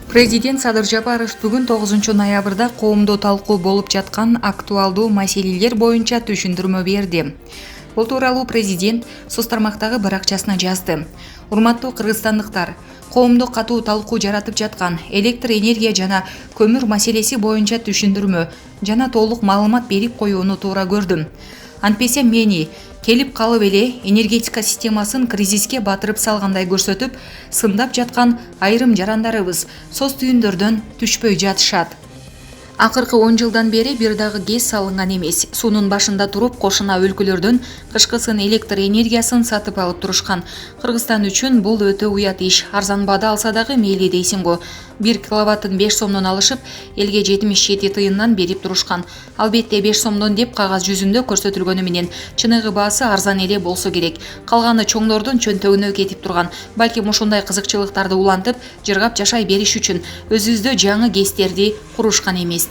Президент Садыр Жапаров бүгүн 9 ноябрда коомдо талкуу болуп жаткан актуалдуу маселелер боюнча түшүндүрмө берди. Бул тууралуу президент соц тармактагы баракчасына жазды. Урматтуу кыргызстандыктар, коомдо катуу талкуу жаратып жаткан электр энергия жана көмүр маселеси боюнча түшүндүрмө жана толук маалымат берип коюуну туура көрдүм. Антпесе мени келип калып эле энергетика системасын кризиске батырып салгандай көрсөтүп, сындап жаткан айрым жарандарыбыз соц түйүндөрдөн түшпөй жатышат. Акыркы 10 жылдан бери бир дагы ГЭС салынган эмес. Суунун башында туруп кошуна өлкөлөрдөн кышкысын электр энергиясын сатып алып турушкан. Кыргызстан үчүн бул өтө уят иш. Арзанбады алса дагы мейли дейсиң го. 1 киловаттын 5 сомдон алышып, элге 77 тыйындан берип турушкан. Албетте 5 сомдон деп кагаз жүзүндө көрсөтүлгөнү менен чыныгы баасы арзан эле болсо керек. Калганы чоңдордун чөнтөгүнө кетип турган. Балким ушундай кызыкчылыктарды улантып, жыргап жашай бериш үчүн өзүбүздө жаңы ГЭСтерди курушкан эмес.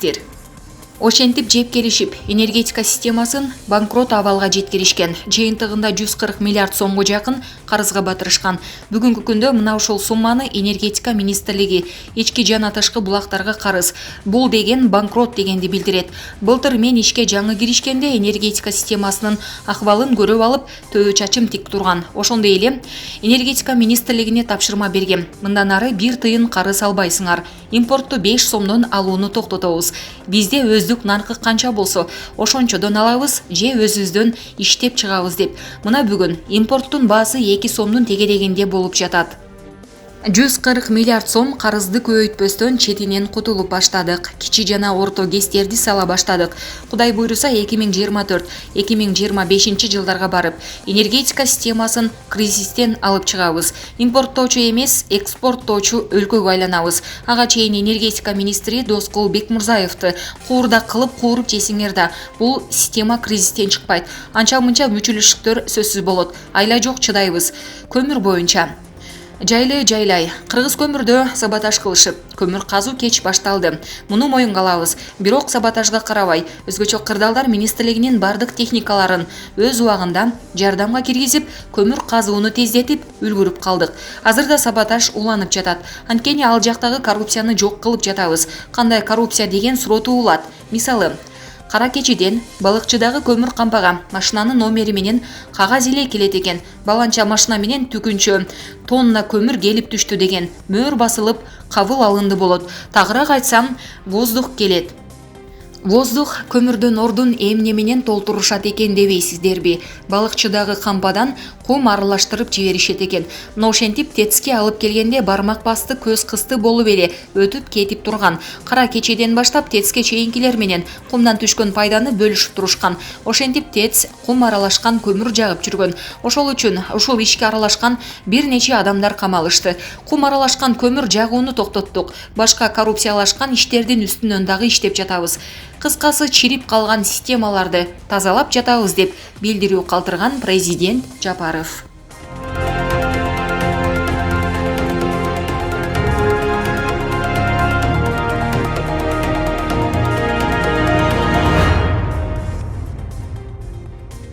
Ошентип жеп келишип, энергетика системасын банкрот абалга жеткиришкен. Жыйынтыгында 140 миллиард сомго жакын карызга батырышкан. Бүгүнкү күндө мына ушул сумманы энергетика министрлиги ички жана тышкы булактарга карыз. Бул деген банкрот дегенди билдирет. Былтыр мен ишке жаңы киришкенде энергетика системасынын акыбалын көрүп алып, төбө чачым тик турган. Ошондой эле энергетика министрлигине тапшырма бергем. Мындан ары 1 тыйын карыз албайсыңар. Импортту 5 сомдон алууну токтотобуз. Бизде өздүк наркы канча болсо, ошончодон алабыз же өзүбүздөн иштеп чыгабыз деп. Мына бүгүн импорттун баасы 2 сомдун тегерегинде болуп жатат. 140 миллиард сом карызды көбөйтпөстөн четинен кутулуп баштадык. Кичи жана орто ГЭСтерди сала баштадык. Кудай буйруса 2024-2025 жылдарга барып, энергетика системасын кризистен алып чыгабыз. Импорттоочу эмес, экспорттоочу өлкөгө айланабыз. Ага чейин энергетика министри Доскул Бекмурзаевди куурда кылып кууруп жесиңер да, бул система кризистен чыкпайт. Анча-мынча мүчүлүштүктөр сөзсүз болот. Айла жок, чыдайбыз. Көмүр боюнча жайлай. Кыргыз көмүрдө саботаж кылышып, көмүр казуу кеч башталды. Муну моюнга алабыз. Бирок саботажга карабай, өзгөчө кырдаалдар министрлигинин бардык техникаларын өз убагында жардамга киргизип, көмүр казууну тездетип үлгүрүп калдык. Азырда саботаж уланып жатат. Анткени ал жактагы коррупцияны жок кылып жатабыз. Кандай коррупция деген суроо туулат. Мисалы, Кара Кечиден балыкчыдагы көмүр кампага машинанын номери менен кагаз эле келет экен. Баланча машина менен түкүнчө тонна көмүр келип түштү деген мөр басылып кабыл алынды болот. Тагыраак айтсам, воздух келет. Воздух көмүрдөн ордун эмне менен толтурушат экен дебейсиздерби? Балыкчыдагы кампадан кум аралаштырып жиберишет экен. Но ошентип ТЭЦке алып келгенде бармак басты, көз кысты болуп эле өтүп кетип турган. Кара Кечеден баштап ТЭЦке чейинкилер менен кумдан түшкөн пайданы бөлүшүп турушкан. Ошентип ТЭЦ кум аралашкан көмүр жагып жүргөн. Ошол үчүн ушул ишке аралашкан бир нече адамдар камалышты. Кум аралашкан көмүр жагууну токтоттук. Башка коррупциялашкан иштердин үстүнөн дагы иштеп жатабыз. Кыскасы, чирип калган системаларды тазалап жатабыз деп билдирүү калтырган президент Жапаров.